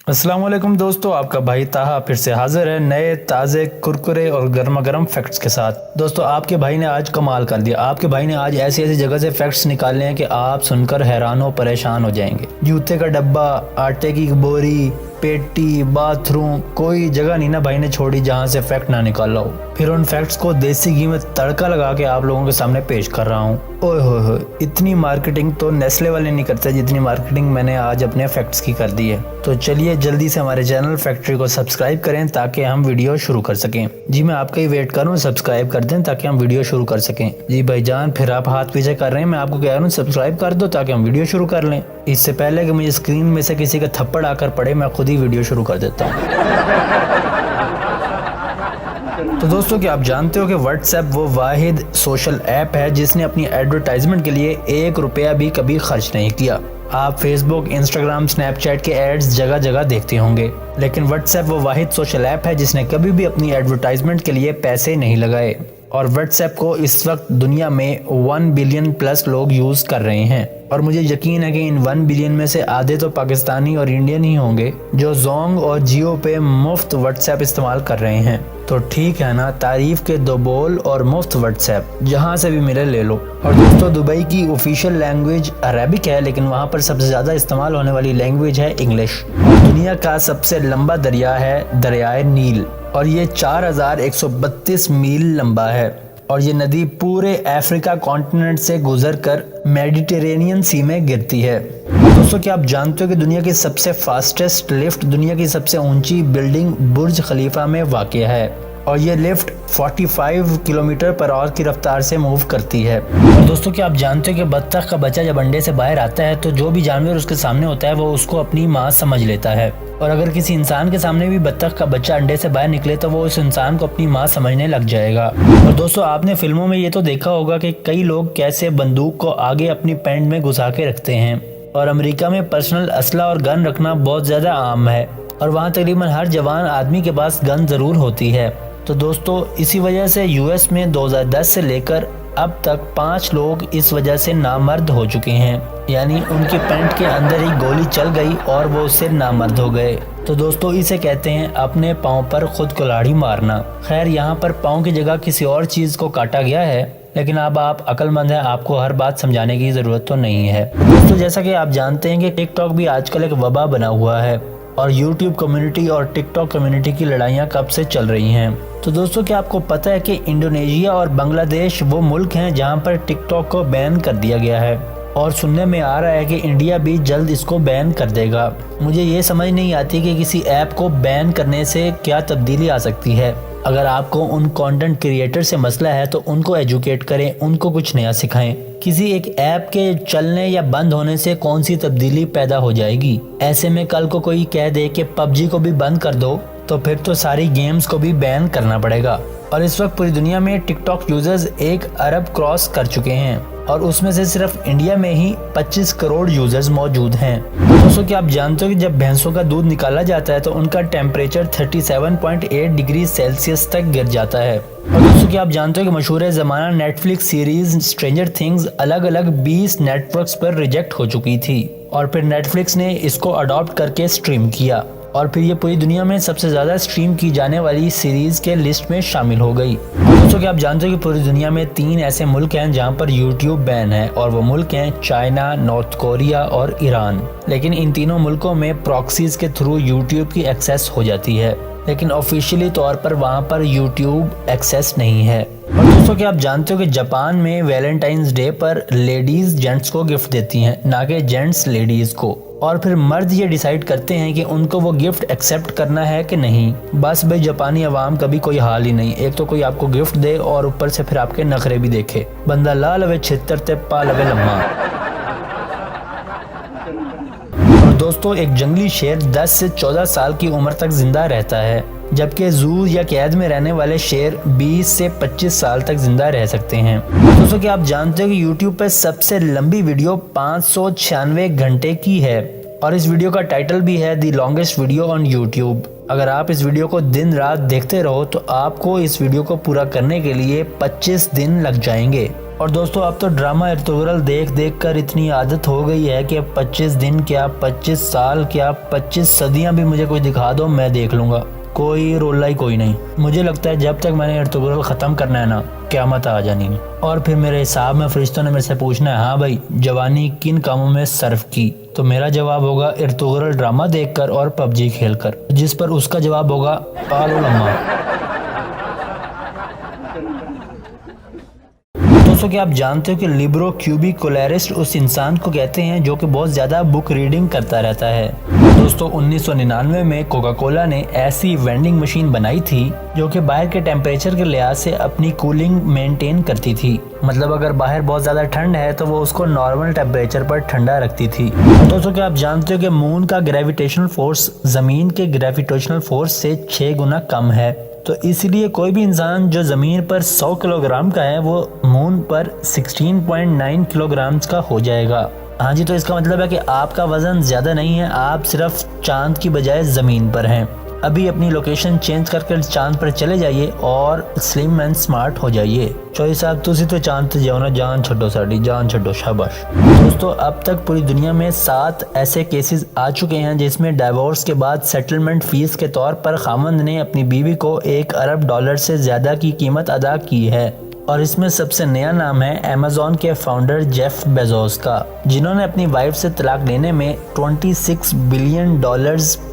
अस्सलाम वालेकुम दोस्तों, आपका भाई ताहा फिर से हाजिर है नए ताज़े कुरकुरे और गर्मा गर्म फैक्ट्स के साथ। दोस्तों, आपके भाई ने आज कमाल कर दिया। आपके भाई ने आज ऐसी ऐसी जगह से फैक्ट्स निकाले हैं कि आप सुनकर हैरान और परेशान हो जाएंगे। जूते का डब्बा, आटे की बोरी, पेटी, बाथरूम, कोई जगह नहीं ना भाई ने छोड़ी जहाँ से फैक्ट ना निकाला हो। फिर उन फैक्ट्स को देसी घी में तड़का लगा के आप लोगों के सामने पेश कर रहा हूँ। ओए हो, इतनी मार्केटिंग तो नेस्ले वाले नहीं करते जितनी मार्केटिंग मैंने आज अपने फैक्ट्स की कर दी है। तो चलिए जल्दी से हमारे चैनल फैक्ट्री को सब्सक्राइब करें ताकि हम वीडियो शुरू कर सकें। जी मैं आपका ही वेट कर रहा हूँ, सब्सक्राइब कर दें ताकि हम वीडियो शुरू कर सकें। जी भाईजान, फिर आप हाथ पीछे कर रहे हैं, मैं आपको कह रहा हूँ सब्सक्राइब कर दो ताकि हम वीडियो शुरू कर लें। इससे पहले कि मुझे स्क्रीन में से किसी का थप्पड़ आकर पड़े, मैं खुद ही वीडियो शुरू कर देता हूँ। तो दोस्तों, क्या आप जानते हो कि व्हाट्सएप वो वाहिद सोशल ऐप है जिसने अपनी एडवर्टाइजमेंट के लिए 1 रुपया भी कभी खर्च नहीं किया। आप फेसबुक, इंस्टाग्राम, स्नैपचैट के एड्स जगह जगह देखते होंगे, लेकिन व्हाट्सएप वो वाहिद सोशल ऐप है जिसने कभी भी अपनी एडवर्टाइजमेंट के लिए पैसे नहीं लगाए। और व्हाट्सएप को इस वक्त दुनिया में 1 बिलियन प्लस लोग यूज कर रहे हैं। और मुझे यकीन है कि इन 1 बिलियन में से आधे तो पाकिस्तानी और इंडियन ही होंगे जो जोंग और जियो पे मुफ्त व्हाट्सएप इस्तेमाल कर रहे हैं। तो ठीक है ना, तारीफ के 2 बोल और मुफ्त व्हाट्सएप जहाँ से भी मिले ले लो। और दोस्तों, दुबई की ऑफिशियल लैंग्वेज अरबिक है, लेकिन वहाँ पर सबसे ज्यादा इस्तेमाल होने वाली लैंग्वेज है इंग्लिश। दुनिया का सबसे लंबा दरिया है दरियाए नील, और ये 4132 मील लंबा है। और ये नदी पूरे अफ्रीका कॉन्टिनेंट से गुजरकर मेडिटेरेनियन सी में गिरती है। दोस्तों, क्या आप जानते हो कि दुनिया की सबसे फास्टेस्ट लिफ्ट दुनिया की सबसे ऊंची बिल्डिंग बुर्ज खलीफा में वाक़या है, और ये लिफ्ट 45 किलोमीटर पर आवर की रफ्तार से मूव करती है। और दोस्तों, क्या आप जानते हो कि बत्तख का बच्चा जब अंडे से बाहर आता है तो जो भी जानवर उसके सामने होता है वो उसको अपनी माँ समझ लेता है। और अगर किसी इंसान के सामने भी बत्तख का बच्चा अंडे से बाहर निकले तो वो उस इंसान को अपनी माँ समझने लग जाएगा। और दोस्तों, आपने फिल्मों में ये तो देखा होगा कि कई लोग कैसे बंदूक को आगे अपनी पैंट में घुसा के रखते हैं। और अमेरिका में पर्सनल असला और गन रखना बहुत ज्यादा आम है, और वहाँ तकरीबन हर जवान आदमी के पास गन जरूर होती है। तो दोस्तों, इसी वजह से यूएस में 2010 से लेकर अब तक 5 लोग इस वजह से नामर्द हो चुके हैं, यानी उनकी पैंट के अंदर ही गोली चल गई और वो उससे नामर्द हो गए। तो दोस्तों, इसे कहते हैं अपने पाँव पर खुद कुल्हाड़ी मारना। खैर, यहाँ पर पाँव की जगह किसी और चीज को काटा गया है, लेकिन अब आप अक्लमंद हैं, आपको हर बात समझाने की जरूरत तो नहीं है। दोस्तों, जैसा कि आप जानते हैं कि टिकटॉक भी आजकल एक वबा बना हुआ है, और यूट्यूब कम्युनिटी और टिकटॉक कम्युनिटी की लड़ाइयाँ कब से चल रही हैं। तो दोस्तों, क्या आपको पता है कि इंडोनेशिया और बांग्लादेश वो मुल्क हैं जहां पर टिकटॉक को बैन कर दिया गया है, और सुनने में आ रहा है कि इंडिया भी जल्द इसको बैन कर देगा। मुझे ये समझ नहीं आती कि किसी ऐप को बैन करने से क्या तब्दीली आ सकती है। अगर आपको उन कंटेंट क्रिएटर से मसला है तो उनको एजुकेट करें, उनको कुछ नया सिखाएं। किसी एक ऐप के चलने या बंद होने से कौन सी तब्दीली पैदा हो जाएगी। ऐसे में कल को कोई कह दे कि पबजी को भी बंद कर दो, तो फिर तो सारी गेम्स को भी बैन करना पड़ेगा। और इस वक्त पूरी दुनिया में टिकटॉक यूजर्स 1 अरब क्रॉस कर चुके हैं, और उसमें से सिर्फ इंडिया में ही 25 करोड़ यूजर्स मौजूद हैं। तो दोस्तों, क्या आप जानते हो कि जब भैंसों का दूध निकाला जाता है तो उनका टेम्परेचर 37.8 डिग्री सेल्सियस तक गिर जाता है। और दोस्तों, क्या आप जानते हो कि मशहूर ज़माना नेटफ्लिक्स सीरीज स्ट्रेंजर थिंग्स अलग अलग 20 नेटवर्क्स पर रिजेक्ट हो चुकी थी, और फिर नेटफ्लिक्स ने इसको अडॉप्ट करके स्ट्रीम किया, और फिर ये पूरी दुनिया में सबसे ज्यादा स्ट्रीम की जाने वाली सीरीज के लिस्ट में शामिल हो गई। दोस्तों, क्या आप जानते हो कि पूरी दुनिया में 3 ऐसे मुल्क हैं जहां पर यूट्यूब बैन है, और वो मुल्क हैं चाइना, नॉर्थ कोरिया और ईरान। लेकिन इन तीनों मुल्कों में प्रॉक्सीज के थ्रू यूट्यूब की एक्सेस हो जाती है, लेकिन ऑफिशियली तौर पर वहां पर यूट्यूब एक्सेस नहीं है। और दोस्तों, क्या आप जानते हो कि जापान में वैलेंटाइंस डे पर लेडीज जेंट्स को गिफ्ट देती हैं, ना कि जेंट्स लेडीज को। और फिर मर्द ये डिसाइड करते हैं कि उनको वो गिफ्ट एक्सेप्ट करना है कि नहीं। बस भाई, जापानी अवाम का भी कोई हाल ही नहीं। एक तो कोई आपको गिफ्ट दे और ऊपर से फिर आपके नखरे भी देखे। बंदा ला लवे छितर ते पा लवे लम्मा। और दोस्तों, एक जंगली शेर 10 से 14 साल की उम्र तक जिंदा रहता है, जबकि जू या कैद में रहने वाले शेर 20 से 25 साल तक जिंदा रह सकते हैं। दोस्तों, क्या आप जानते हो कि YouTube पे सबसे लंबी वीडियो 596 घंटे की है, और इस वीडियो का टाइटल भी है the longest video on YouTube। अगर आप इस वीडियो को दिन रात देखते रहो तो आपको इस वीडियो को पूरा करने के लिए 25 दिन लग जाएंगे। और दोस्तों अब तो ड्रामा इर्तुगरुल देख देख कर इतनी आदत हो गई है कि 25 दिन क्या 25 साल क्या 25 सदियां भी मुझे कोई दिखा दो मैं देख लूँगा, कोई रोला ही कोई नहीं। मुझे लगता है जब तक मैंने इर्तुगरुल ख़त्म करना है ना, क़यामत आ जानी है। और फिर मेरे हिसाब में फरिश्तों ने मेरे से पूछना है, हाँ भाई जवानी किन कामों में सर्फ की, तो मेरा जवाब होगा इर्तुगरुल ड्रामा देखकर और पबजी खेलकर, जिस पर उसका जवाब होगा पालो लम्मा। दोस्तों क्या आप जानते हो कि लिब्रो क्यूबिकुलरिस्ट उस इंसान को कहते हैं जो कि बहुत ज़्यादा बुक रीडिंग करता रहता है। दोस्तों 1999 में कोका कोला ने ऐसी वेंडिंग मशीन बनाई थी जो कि बाहर के टेम्परेचर के लिहाज से अपनी कूलिंग मेंटेन करती थी। मतलब अगर बाहर बहुत ज़्यादा ठंड है तो वो उसको नॉर्मल टेम्परेचर पर ठंडा रखती थी। दोस्तों क्या आप जानते हो कि मून का ग्रेविटेशनल फोर्स ज़मीन के ग्रेविटेशनल फोर्स से 6 गुना कम है, तो इसलिए कोई भी इंसान जो ज़मीन पर 100 किलोग्राम का है वो मून पर 16.9 किलोग्राम का हो जाएगा। हाँ जी, तो इसका मतलब है कि आपका वज़न ज़्यादा नहीं है, आप सिर्फ चांद की बजाय ज़मीन पर हैं। अभी अपनी लोकेशन चेंज करके चांद पर चले जाइए और स्लिम एंड स्मार्ट हो जाइए। चौधरी साहब तुसी तो चांद ते जाओ ना, जान छड्डो साडी, जान छड्डो, शाबाश। दोस्तों अब तक पूरी दुनिया में 7 ऐसे केसेस आ चुके हैं जिसमें डाइवोर्स के बाद सेटलमेंट फीस के तौर पर खामंद ने अपनी बीवी को $1 अरब से ज़्यादा की कीमत अदा की है। और इसमें सबसे नया नाम है अमेज़न के फाउंडर जेफ बेजोस का, जिन्होंने अपनी वाइफ से तलाक लेने में $26 बिलियन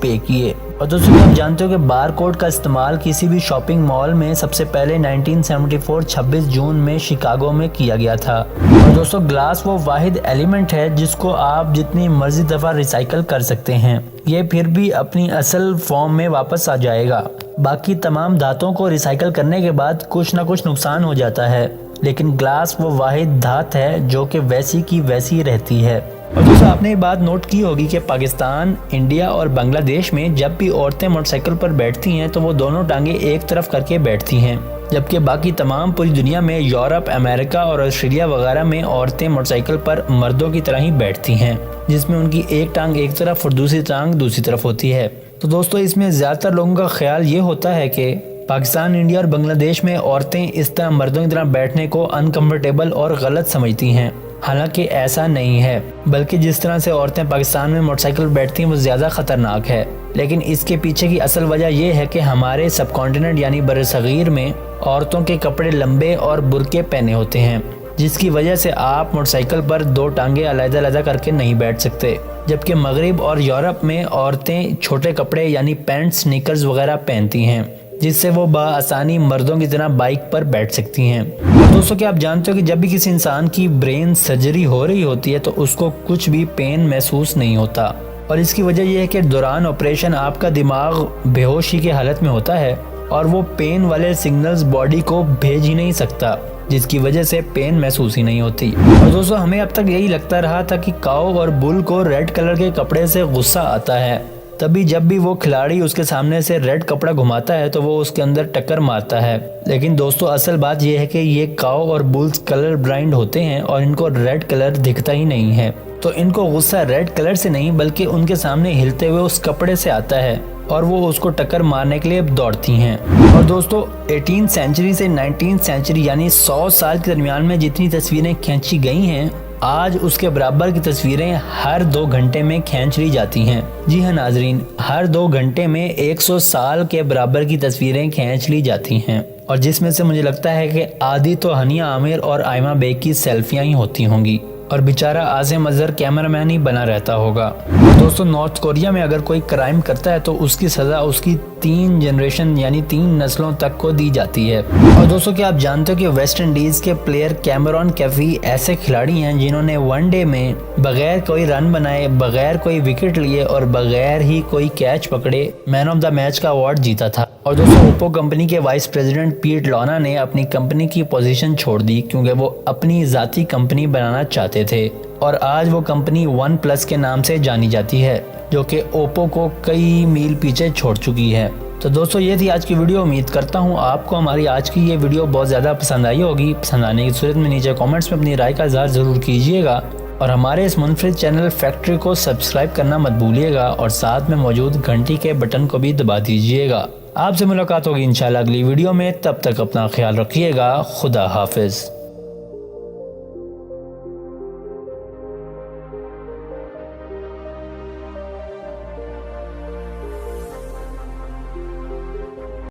पे किए। और दोस्तों आप जानते हो कि बार कोड का इस्तेमाल किसी भी शॉपिंग मॉल में सबसे पहले 1974 26 जून में शिकागो में किया गया था। और दोस्तों ग्लास वो वाहिद एलिमेंट है जिसको आप जितनी मर्जी दफ़ा रिसाइकल कर सकते हैं, ये फिर भी अपनी असल फॉर्म में वापस आ जाएगा। बाकी तमाम धातुओं को रिसाइकल करने के बाद कुछ ना कुछ नुकसान हो जाता है, लेकिन ग्लास वो वाहिद धात है जो कि वैसी की वैसी रहती है। और दोस्तों आपने ये बात नोट की होगी कि पाकिस्तान, इंडिया और बांग्लादेश में जब भी औरतें मोटरसाइकिल पर बैठती हैं तो वो दोनों टांगे एक तरफ करके बैठती हैं, जबकि बाकी तमाम पूरी दुनिया में यूरोप, अमेरिका और ऑस्ट्रेलिया वगैरह में औरतें मोटरसाइकिल पर मर्दों की तरह ही बैठती हैं, जिसमें उनकी एक टांग एक तरफ और दूसरी टांग दूसरी तरफ होती है। तो दोस्तों इसमें ज़्यादातर लोगों का ख्याल ये होता है कि पाकिस्तान, इंडिया और बांग्लादेश में औरतें इस तरह मर्दों की तरह बैठने को अनकम्फर्टेबल और गलत समझती हैं। हालांकि ऐसा नहीं है, बल्कि जिस तरह से औरतें पाकिस्तान में मोटरसाइकिल बैठती हैं वो ज़्यादा ख़तरनाक है। लेकिन इसके पीछे की असल वजह यह है कि हमारे सब कॉन्टिनेंट यानी बरसगीर में औरतों के कपड़े लंबे और बुरके पहने होते हैं, जिसकी वजह से आप मोटरसाइकिल पर 2 टांगे अलग-अलग करके नहीं बैठ सकते। जबकि मगरिब और यूरोप में औरतें छोटे कपड़े यानी पैंट, स्नीकर्स वगैरह पहनती हैं, जिससे वो बआसानी मर्दों की तरह बाइक पर बैठ सकती हैं। और दोस्तों क्या आप जानते हो कि जब भी किसी इंसान की ब्रेन सर्जरी हो रही होती है तो उसको कुछ भी पेन महसूस नहीं होता, और इसकी वजह यह है कि दौरान ऑपरेशन आपका दिमाग बेहोशी की हालत में होता है और वो पेन वाले सिग्नल्स बॉडी को भेज ही नहीं सकता, जिसकी वजह से पेन महसूस ही नहीं होती। और दोस्तों हमें अब तक यही लगता रहा था कि काऊ और बुल को रेड कलर के कपड़े से गुस्सा आता है, तभी जब भी वो खिलाड़ी उसके सामने से रेड कपड़ा घुमाता है तो वो उसके अंदर टक्कर मारता है। लेकिन दोस्तों असल बात यह है कि ये काऊ और बुल्स कलर ब्लाइंड होते हैं और इनको रेड कलर दिखता ही नहीं है, तो इनको गुस्सा रेड कलर से नहीं बल्कि उनके सामने हिलते हुए उस कपड़े से आता है और वो उसको टक्कर मारने के लिए दौड़ती हैं। और दोस्तों 18th सेंचुरी से 19th सेंचुरी यानी 100 साल के दरमियान में जितनी तस्वीरें खींची गई हैं, आज उसके बराबर की तस्वीरें हर 2 घंटे में खींच ली जाती हैं। जी हाँ नाजरीन, हर 2 घंटे में 100 साल के बराबर की तस्वीरें खींच ली जाती हैं, और जिसमें से मुझे लगता है कि आधी तो हनिया आमिर और आयमा बेग की सेल्फियां ही होती होंगी और बेचारा आज़म अजहर कैमरामैन ही बना रहता होगा। दोस्तों नॉर्थ कोरिया में अगर कोई क्राइम करता है तो उसकी सज़ा उसकी 3 जनरेशन यानी 3 नस्लों तक को दी जाती है। और दोस्तों क्या आप जानते हो कि वेस्ट इंडीज़ के प्लेयर कैमरॉन कैफी ऐसे खिलाड़ी हैं जिन्होंने वनडे में बगैर कोई रन बनाए, बगैर कोई विकेट लिए और बगैर ही कोई कैच पकड़े मैन ऑफ द मैच का अवार्ड जीता था। और दोस्तों ओप्पो कंपनी के वाइस प्रेसिडेंट पीट लॉना ने अपनी कंपनी की पोजीशन छोड़ दी क्योंकि वो अपनी ज़ाती कंपनी बनाना चाहते थे, और आज वो कंपनी वन प्लस के नाम से जानी जाती है, जो कि ओप्पो को कई मील पीछे छोड़ चुकी है। तो दोस्तों ये थी आज की वीडियो। उम्मीद करता हूँ आपको हमारी आज की ये वीडियो बहुत ज़्यादा पसंद आई होगी। पसंद आने की सूरत में नीचे कमेंट्स में अपनी राय का इज़हार ज़रूर कीजिएगा, और हमारे इस मुनफरिद चैनल फैक्ट्री को सब्सक्राइब करना मत भूलिएगा, और साथ में मौजूद घंटी के बटन को भी दबा दीजिएगा। आपसे मुलाकात होगी इंशाल्लाह अगली वीडियो में। तब तक अपना ख्याल रखिएगा। खुदा हाफिज़।